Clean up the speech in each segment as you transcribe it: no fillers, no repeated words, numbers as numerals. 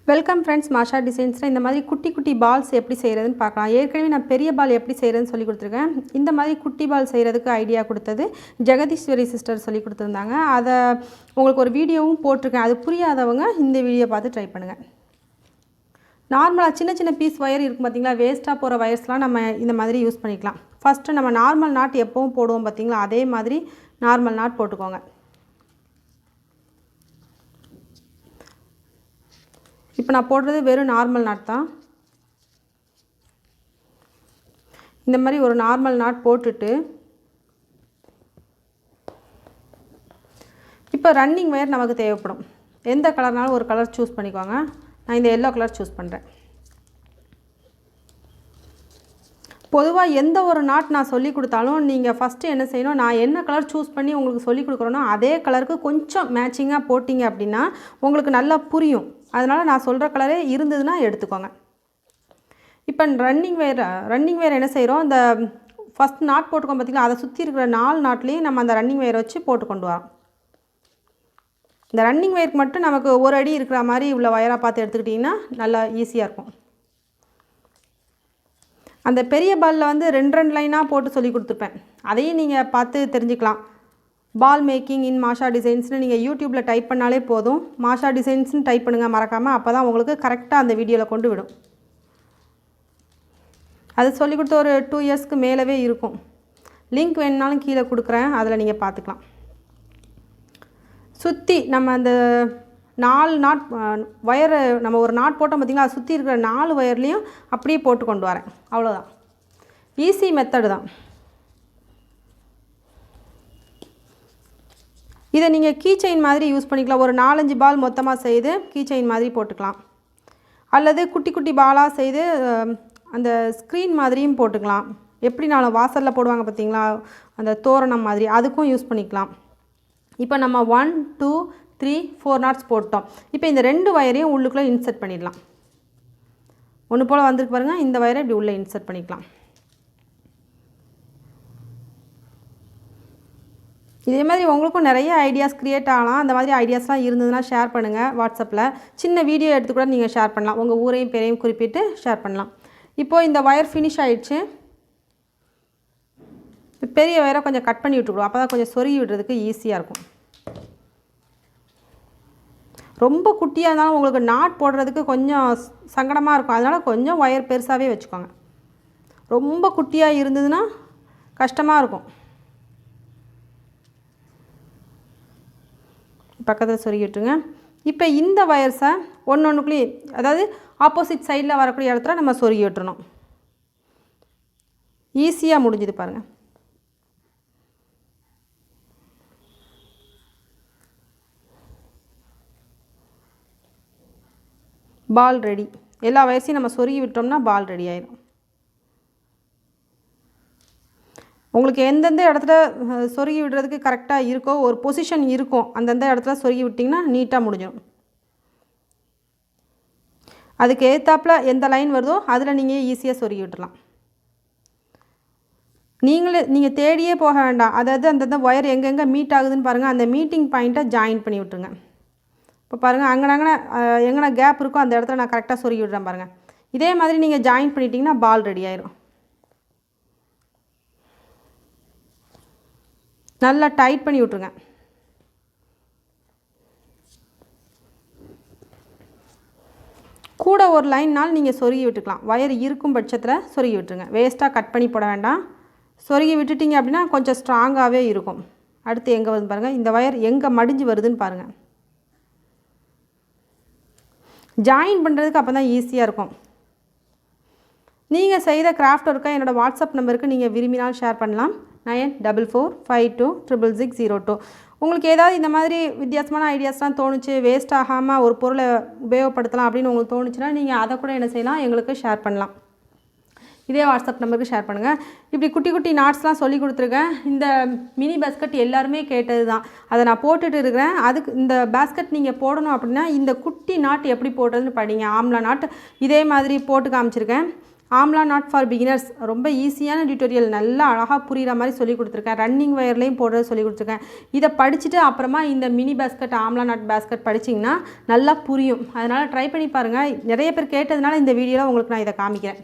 Welcome friends, மாஷா டிசைன்ஸில் இந்த மாதிரி குட்டி குட்டி பால்ஸ் எப்படி செய்கிறதுன்னு பார்க்கலாம். ஏற்கனவே நான் பெரிய பால் எப்படி செய்கிறதுன்னு சொல்லி கொடுத்துருக்கேன். இந்த மாதிரி குட்டி பால் செய்கிறதுக்கு ஐடியா கொடுத்தது ஜெகதீஸ்வரி சிஸ்டர் சொல்லி கொடுத்துருந்தாங்க. அதை உங்களுக்கு ஒரு வீடியோவும் போட்டிருக்கேன். அது புரியாதவங்க இந்த வீடியோ பார்த்து ட்ரை பண்ணுங்கள். நார்மலாக சின்ன சின்ன பீஸ் ஒயர் இருக்கும் பார்த்திங்களா, வேஸ்ட்டாக போகிற ஒயர்ஸ்லாம் நம்ம இந்த மாதிரி யூஸ் பண்ணிக்கலாம். ஃபஸ்ட்டு நம்ம நார்மல் நாட் எப்போவும் போடுவோம் பார்த்திங்களா, அதே மாதிரி நார்மல் நாட் போட்டுக்கோங்க. இப்போ நான் போடுறது வெறும் நார்மல் நாட் தான். இந்த மாதிரி ஒரு நார்மல் நாட் போட்டுட்டு இப்போ ரன்னிங் ஒயர் நமக்கு தேவைப்படும். எந்த கலர்னாலும் ஒரு கலர் சூஸ் பண்ணிக்கோங்க. நான் இந்த எல்லோ கலர் சூஸ் பண்ணுறேன். பொதுவாக எந்த ஒரு நாட் நான் சொல்லி கொடுத்தாலும் நீங்கள் ஃபஸ்ட்டு என்ன செய்யணும், நான் என்ன கலர் சூஸ் பண்ணி உங்களுக்கு சொல்லி கொடுக்குறேனோ அதே கலருக்கு கொஞ்சம் மேட்சிங்காக போட்டிங்க அப்படின்னா உங்களுக்கு நல்லா புரியும். அதனால் நான் சொல்கிற கலரே இருந்ததுன்னா எடுத்துக்கோங்க. இப்போ ரன்னிங் வேர் என்ன செய்கிறோம், இந்த ஃபஸ்ட் நாட் போட்டுக்கோம் பார்த்திங்களா, அதை சுற்றி இருக்கிற 4 நாட்லேயும் நம்ம அந்த ரன்னிங் வேரை வச்சு போட்டு கொண்டு வரோம். இந்த ரன்னிங் வேருக்கு மட்டும் நமக்கு ஒரு அடி இருக்கிற மாதிரி உள்ள வயராக பார்த்து எடுத்துக்கிட்டிங்கன்னா நல்லா ஈஸியாக இருக்கும். அந்த பெரிய பாலில் வந்து 2 லைனாக போட்டு சொல்லி கொடுத்துருப்பேன். அதையும் நீங்கள் பார்த்து தெரிஞ்சுக்கலாம். பால் மேக்கிங் இன் மாஷா டிசைன்ஸ்னு நீங்கள் யூடியூப்பில் டைப் பண்ணாலே போதும். மாஷா டிசைன்ஸ்னு டைப் பண்ணுங்கள் மறக்காமல். அப்போ தான் உங்களுக்கு கரெக்டாக அந்த வீடியோவில் கொண்டு விடும். அது சொல்லி கொடுத்த ஒரு 2 இயர்ஸ்க்கு மேலவே இருக்கும். லிங்க் வேணுனாலும் கீழே கொடுக்குறேன், அதில் நீங்கள் பார்த்துக்கலாம். சுற்றி நம்ம அந்த 4 நாட் ஒயரை நம்ம ஒரு நாட் போட்டோம் பார்த்திங்களா, அதை சுற்றி இருக்கிற 4 ஒயர்லேயும் அப்படியே போட்டு கொண்டு வரேன். அவ்வளோதான், ஈஸி மெத்தடு தான். இதை நீங்கள் கீ செயின் மாதிரி யூஸ் பண்ணிக்கலாம். ஒரு 4-5 பால் மொத்தமாக செய்து கீ செயின் மாதிரி போட்டுக்கலாம். அல்லது குட்டி குட்டி பாலாக செய்து அந்த ஸ்க்ரீன் மாதிரியும் போட்டுக்கலாம். எப்படினாலும் வாசலில் போடுவாங்க பார்த்திங்களா, அந்த தோரணம் மாதிரி, அதுக்கும் யூஸ் பண்ணிக்கலாம். இப்போ நம்ம 1 2 3 4 நாட்ஸ் போட்டோம். இப்போ இந்த 2 வயரையும் உள்ளுக்குள்ளே இன்சர்ட் பண்ணிடலாம். ஒன்று போல் வந்துருக்கு பாருங்கள். இந்த வயரை இப்படி உள்ளே இன்சர்ட் பண்ணிக்கலாம். இதே மாதிரி உங்களுக்கும் நிறைய ஐடியாஸ் க்ரியேட் ஆகலாம். அந்த மாதிரி ஐடியாஸ்லாம் இருந்ததுன்னா ஷேர் பண்ணுங்கள். வாட்ஸ்அப்பில் சின்ன வீடியோ எடுத்து கூட நீங்கள் ஷேர் பண்ணலாம். உங்கள் ஊரையும் பேரையும் குறிப்பிட்டு ஷேர் பண்ணலாம். இப்போது இந்த ஒயர் ஃபினிஷ் ஆகிடுச்சு. பெரிய ஒயரை கொஞ்சம் கட் பண்ணி விட்டுருவோம். அப்போ தான் கொஞ்சம் சொருகி விடுறதுக்கு ஈஸியாக இருக்கும். ரொம்ப குட்டியாக இருந்தாலும் உங்களுக்கு நாட் போடுறதுக்கு கொஞ்சம் சங்கடமாக இருக்கும். அதனால் கொஞ்சம் ஒயர் பெருசாகவே வச்சுக்கோங்க. ரொம்ப குட்டியாக இருந்ததுன்னா கஷ்டமாக இருக்கும். பக்கத்தில் சொருகி விட்டுருங்க. இப்போ இந்த ஒயர்ஸை ஒன்றுக்குள்ளேயே, அதாவது ஆப்போசிட் சைடில் வரக்கூடிய இடத்துல நம்ம சொருகி விட்டுறணும். ஈஸியாக முடிஞ்சுது பாருங்கள். பால் ரெடி. எல்லா வயசையும் நம்ம சொருகி விட்டோம்னா பால் ரெடி ஆயிடும். உங்களுக்கு எந்தெந்த இடத்துல சொருகி விடுறதுக்கு கரெக்டாக இருக்கோ, ஒரு பொசிஷன் இருக்கும், அந்தந்த இடத்துல சொருகி விட்டிங்கன்னா நீட்டாக முடிஞ்சிடும். அதுக்கு ஏற்றாப்பில் எந்த லைன் வருதோ அதில் நீங்கள் ஈஸியாக சொருகி விட்டுடலாம். நீங்கள் தேடியே போக வேண்டாம். அதாவது அந்தந்த ஒயர் எங்கெங்கே மீட் ஆகுதுன்னு பாருங்கள். அந்த மீட்டிங் பாயிண்ட்டை ஜாயின் பண்ணி விட்டுருங்க. இப்போ பாருங்கள், எங்கன கேப் இருக்கோ அந்த இடத்துல நான் கரெக்டாக சொருகி விடுறேன் பாருங்கள். இதே மாதிரி நீங்கள் ஜாயின் பண்ணிட்டீங்கன்னா பால் ரெடி ஆயிடும். நல்லா டைட் பண்ணி விட்ருங்க. கூட ஒரு லைன்னால் நீங்கள் சொருகி விட்டுக்கலாம். ஒயர் இருக்கும் பட்சத்தில் சொருகி விட்டுருங்க. வேஸ்ட்டாக கட் பண்ணி போட வேண்டாம். சொருகி விட்டுட்டிங்க அப்படின்னா கொஞ்சம் ஸ்ட்ராங்காகவே இருக்கும். அடுத்து எங்கே வருது பாருங்கள். இந்த ஒயர் எங்கே மடிஞ்சு வருதுன்னு பாருங்கள். ஜாயின் பண்ணுறதுக்கு அப்போ தான் ஈஸியாக இருக்கும். நீங்கள் செய்த கிராஃப்ட் ஒர்க்கை என்னோடய வாட்ஸ்அப் நம்பருக்கு நீங்கள் விரும்பினால் ஷேர் பண்ணலாம். 9445266602. உங்களுக்கு ஏதாவது இந்த மாதிரி வித்தியாசமான ஐடியாஸ்லாம் தோணுச்சு, வேஸ்ட் ஆகாமல் ஒரு பொருளை உபயோகப்படுத்தலாம் அப்படின்னு உங்களுக்கு தோணுச்சுன்னா நீங்கள் அதை கூட என்ன செய்யலாம், எங்களுக்கு ஷேர் பண்ணலாம். இதே வாட்ஸ்அப் நம்பருக்கு ஷேர் பண்ணுங்கள். இப்படி குட்டி குட்டி நாட்ஸ்லாம் சொல்லி கொடுத்துருக்கேன். இந்த மினி பேஸ்கட் எல்லாருமே கேட்டது தான். அதை நான் போட்டுட்டு இருக்கிறேன். அதுக்கு இந்த பேஸ்கட் நீங்கள் போடணும் அப்படின்னா இந்த குட்டி நாட் எப்படி போடுறதுன்னு படிங்க. ஆம்லா நாட் இதே மாதிரி போட்டு காமிச்சிருக்கேன். ஆம்லா நாட் ஃபார் பிகினர்ஸ் ரொம்ப ஈஸியான டியூட்டோரியல் நல்லா அழகாக புரிகிற மாதிரி சொல்லி கொடுத்துருக்கேன். ரன்னிங் வயர்லேயும் போடுறது சொல்லி கொடுத்துருக்கேன். இதை படிச்சுட்டு அப்புறமா இந்த mini basket amla knot basket படிச்சிங்கன்னா நல்லா புரியும். அதனால் ட்ரை பண்ணி பாருங்கள். நிறைய பேர் கேட்டதுனால இந்த வீடியோவில் உங்களுக்கு நான் இதை காமிக்கிறேன்.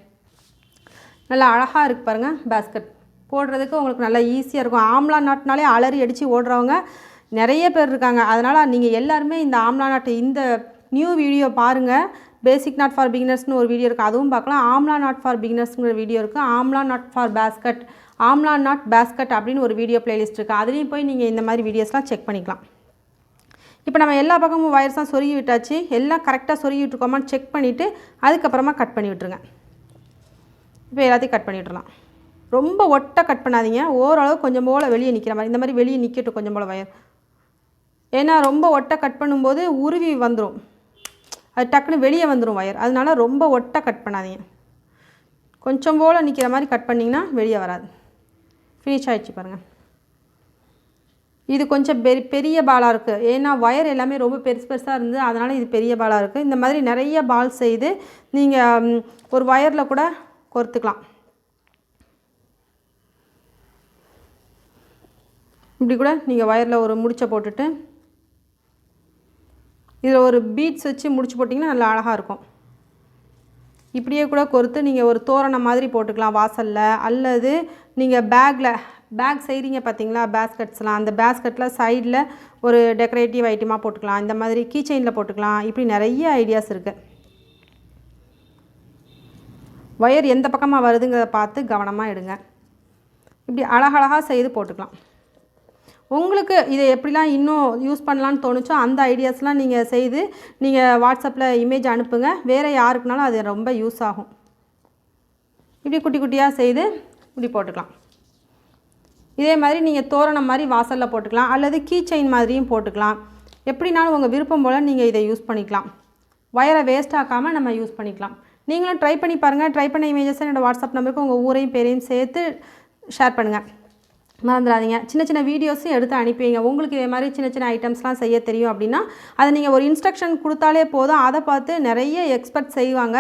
நல்லா அழகாக இருக்குது பாருங்கள். பேஸ்கட் போடுறதுக்கு உங்களுக்கு நல்லா ஈஸியாக இருக்கும். ஆம்லா நாட்னாலே அலறி அடித்து ஓடுறவங்க நிறைய பேர் இருக்காங்க. அதனால் நீங்கள் எல்லாருமே இந்த ஆம்லா நாட் இந்த நியூ வீடியோ பாருங்கள். பேசிக் நாட் ஃபார் பிகினர்ஸ்னு ஒரு வீடியோ இருக்குது, அதுவும் பார்க்கலாம். ஆம்லா நாட் ஃபார் பிகினர்ஸ்ங்கிற வீடியோ இருக்குது. Amla not for basket, amla knot basket அப்படின்னு ஒரு வீடியோ பிளேலிஸ்ட் இருக்குது. அதுலேயும் போய் நீங்கள் இந்த மாதிரி வீடியோஸ்லாம் செக் பண்ணிக்கலாம். இப்போ நம்ம எல்லா பக்கமும் வயர்ஸாக சொருகி விட்டாச்சு. எல்லாம் கரெக்டாக சொருகி விட்டுருக்கோமான்னு செக் பண்ணிவிட்டு அதுக்கப்புறமா கட் பண்ணி விட்டுருங்க. இப்போ எல்லாத்தையும் கட் பண்ணி விட்டுறலாம். ரொம்ப ஒட்டை கட் பண்ணாதீங்க. ஓரளவு கொஞ்சம் போல் வெளியே நிற்கிற மாதிரி, இந்த மாதிரி வெளியே நிற்கட்டும் கொஞ்சம் போல் வயர். ஏன்னா ரொம்ப ஒட்டை கட் பண்ணும்போது உருவி வந்துடும், அது டக்குன்னு வெளியே வந்துடும் வயர். அதனால ரொம்ப ஒட்டை கட் பண்ணாதீங்க. கொஞ்சம் போல் நிற்கிற மாதிரி கட் பண்ணிங்கன்னா வெளியே வராது. ஃபினிஷ் ஆகிடுச்சு பாருங்கள். இது கொஞ்சம் பெரிய பாலாக இருக்குது. ஏன்னா வயர் எல்லாமே ரொம்ப பெருசாக இருந்தது, அதனால் இது பெரிய பாலாக இருக்குது. இந்த மாதிரி நிறைய பால் செய்து நீங்கள் ஒரு வயரில் கூட கோர்த்துக்கலாம். இப்படி கூட நீங்கள் வயரில் ஒரு முடிச்சை போட்டுட்டு இதில் ஒரு பீட்ஸ் வச்சு முடிச்சு போட்டிங்கன்னா நல்லா அழகாக இருக்கும். இப்படியே கூட கோர்த்து நீங்கள் ஒரு தோரணம் மாதிரி போட்டுக்கலாம் வாசலில். அல்லது நீங்கள் பேக் செய்கிறீங்க பார்த்தீங்களா பேஸ்கட்ஸ்லாம், அந்த பேஸ்கட்டில் சைடில் ஒரு டெக்கரேட்டிவ் ஐட்டமாக போட்டுக்கலாம். இந்த மாதிரி கீ செயினில் போட்டுக்கலாம். இப்படி நிறைய ஐடியாஸ் இருக்குது. வயர் எந்த பக்கமாக வருதுங்கிறத பார்த்து கவனமாக எடுங்க. இப்படி அழகழகாக செய்து போட்டுக்கலாம். உங்களுக்கு இதை எப்படிலாம் இன்னும் யூஸ் பண்ணலான்னு தோணுச்சோ அந்த ஐடியாஸ்லாம் நீங்கள் செய்து நீங்கள் வாட்ஸ்அப்பில் இமேஜ் அனுப்புங்க. வேறு யாருக்குனாலும் அது ரொம்ப யூஸ் ஆகும். இப்படி குட்டி குட்டியாக செய்து இப்படி போட்டுக்கலாம். இதே மாதிரி நீங்கள் தோரணம் மாதிரி வாசலில் போட்டுக்கலாம், அல்லது கீ செயின் மாதிரியும் போட்டுக்கலாம். எப்படினாலும் உங்கள் விருப்பம் போல் நீங்கள் இதை யூஸ் பண்ணிக்கலாம். வயரை வேஸ்ட் ஆக்காமல் நம்ம யூஸ் பண்ணிக்கலாம். நீங்களும் ட்ரை பண்ணி பாருங்கள். ட்ரை பண்ண இமேஜஸை என்னோடய வாட்ஸ்அப் நம்பருக்கு உங்கள் ஊரையும் பேரையும் சேர்த்து ஷேர் பண்ணுங்கள். மறந்துடாதீங்க. சின்ன சின்ன வீடியோஸும் எடுத்து அனுப்பிங்க. உங்களுக்கு இதே மாதிரி சின்ன சின்ன ஐட்டம்ஸ்லாம் செய்ய தெரியும் அப்படின்னா அதை நீங்கள் ஒரு இன்ஸ்ட்ரக்ஷன் கொடுத்தாலே போதும். அதை பார்த்து நிறைய எக்ஸ்பர்ட் செய்வாங்க.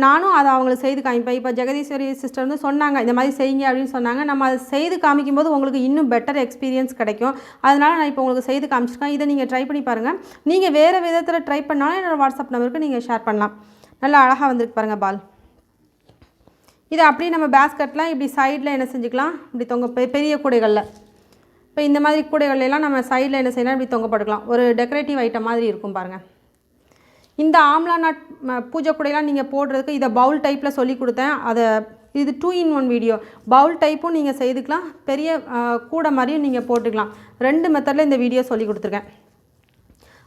நானும் அதை அவங்களுக்கு செய்து காமிப்பேன். இப்போ ஜெகதீஸ்வரி சிஸ்டர் வந்து சொன்னாங்க இந்த மாதிரி செய்யுங்க அப்படின்னு சொன்னாங்க. நம்ம அதை செய்து காமிக்கும்போது உங்களுக்கு இன்னும் பெட்டர் எக்ஸ்பீரியன்ஸ் கிடைக்கும். அதனால் நான் இப்போ உங்களுக்கு செய்து காமிச்சிருக்கேன். இதை நீங்கள் ட்ரை பண்ணி பாருங்கள். நீங்கள் வேறு விதத்தில் ட்ரை பண்ணாலும் என்னோடய வாட்ஸ்அப் நம்பருக்கு நீங்கள் ஷேர் பண்ணலாம். நல்லா அழகாக வந்துருக்கு பாருங்கள் பால். இதை அப்படியே நம்ம பேஸ்கட்லாம் இப்படி சைடில் என்ன செஞ்சுக்கலாம், இப்படி தொங்க பெரிய கூடைகளில் இப்போ இந்த மாதிரி கூடைகள்லாம் நம்ம சைடில் என்ன செய்யலாம், இப்படி தொங்க போட்டுக்கலாம். ஒரு டெக்கரேட்டிவ் ஐட்டம் மாதிரி இருக்கும் பாருங்கள். இந்த ஆம்லா நாட் பூஜை கூடையெல்லாம் நீங்கள் போடுறதுக்கு இதை பவுல் டைப்பில் சொல்லி கொடுத்தேன். அதை இது 2-in-1 வீடியோ. பவுல் டைப்பும் நீங்கள் செய்துக்கலாம், பெரிய கூடை மாதிரியும் நீங்கள் போட்டுக்கலாம். 2 மெத்தடில் இந்த வீடியோ சொல்லி கொடுத்துருக்கேன்.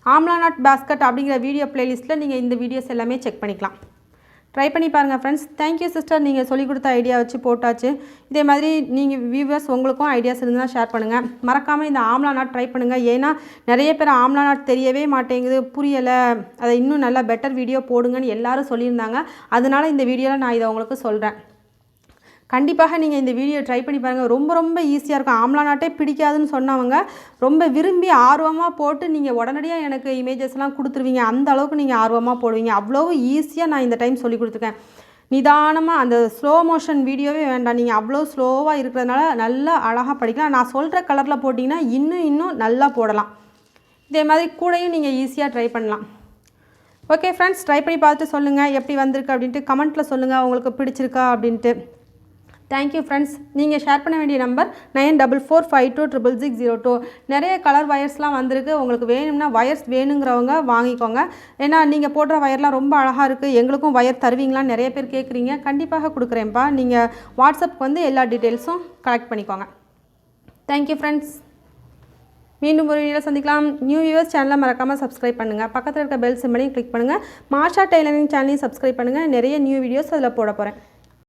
ஆம்லா நாட் பேஸ்கட் அப்படிங்கிற வீடியோ பிளேலிஸ்ட்டில் நீங்கள் இந்த வீடியோஸ் எல்லாமே செக் பண்ணிக்கலாம். ட்ரை பண்ணி பாருங்கள் ஃப்ரெண்ட்ஸ். Thank you sister. நீங்கள் சொல்லிக் கொடுத்த ஐடியா வச்சு போட்டாச்சு. இதே மாதிரி நீங்கள் வியூவர்ஸ் உங்களுக்கும் ஐடியாஸ் இருந்தால் ஷேர் பண்ணுங்கள். மறக்காமல் இந்த ஆம்லா நாட் ட்ரை பண்ணுங்கள். ஏன்னா நிறைய பேர் ஆம்லா நாட் தெரியவே மாட்டேங்குது, புரியலை, அதை இன்னும் நல்லா பெட்டர் வீடியோ போடுங்கன்னு எல்லாரும் சொல்லியிருந்தாங்க. அதனால் இந்த வீடியோவில் நான் இதை உங்களுக்கு சொல்கிறேன். கண்டிப்பாக நீங்கள் இந்த வீடியோ ட்ரை பண்ணி பாருங்கள். ரொம்ப ரொம்ப ஈஸியாக இருக்கும். ஆம்லா நாட்டே பிடிக்காதுன்னு சொன்னவங்க ரொம்ப விரும்பி ஆர்வமாக போட்டு நீங்கள் உடனடியாக எனக்கு இமேஜஸ்லாம் கொடுத்துருவீங்க. அந்த அளவுக்கு நீங்கள் ஆர்வமாக போடுவீங்க. அவ்வளோ ஈஸியாக நான் இந்த டைம் சொல்லி கொடுத்துருக்கேன். நிதானமாக அந்த ஸ்லோ மோஷன் வீடியோவே வேண்டாம். நீங்கள் அவ்வளோ ஸ்லோவாக இருக்கிறதுனால நல்லா அழகாக படிக்கலாம். நான் சொல்கிற கலரில் போட்டிங்கன்னா இன்னும் நல்லா போடலாம். இதே மாதிரி கூடையும் நீங்கள் ஈஸியாக ட்ரை பண்ணலாம். ஓகே ஃப்ரெண்ட்ஸ், ட்ரை பண்ணி பார்த்துட்டு சொல்லுங்கள் எப்படி வந்திருக்கு அப்படின்ட்டு. கமெண்ட்டில் சொல்லுங்கள் உங்களுக்கு பிடிச்சிருக்கா அப்படின்ட்டு. Thank you friends. நீங்கள் ஷேர் பண்ண வேண்டிய நம்பர் 9445266602. நிறைய கலர் வயர்ஸ்லாம் வந்திருக்கு. உங்களுக்கு வேணும்னா வயர்ஸ் வேணுங்கிறவங்க வாங்கிக்கோங்க. ஏன்னா நீங்கள் போடுற வயர்லாம் ரொம்ப அழகாக இருக்குது. எங்களுக்கும் வயர் தருவீங்களான்னு நிறைய பேர் கேட்குறீங்க. கண்டிப்பாக கொடுக்குறேன்ப்பா. நீங்கள் வாட்ஸ்அப்புக்கு வந்து எல்லா டீட்டெயில்ஸும் கலெக்ட் பண்ணிக்கோங்க. Thank you friends. மீண்டும் ஒரு வீடியோவில் சந்திக்கலாம். நியூ வியூவர்ஸ் சேனலை மறக்காமல் சப்ஸ்கிரைப் பண்ணுங்கள். பக்கத்தில் இருக்க பெல் சிம்பலையும் கிளிக் பண்ணுங்கள். மாஷா டெய்லரிங் சேனலையும் சப்ஸ்கிரைப் பண்ணுங்கள். நிறைய நியூ வீடியோஸ் அதில் போட போகிறேன்.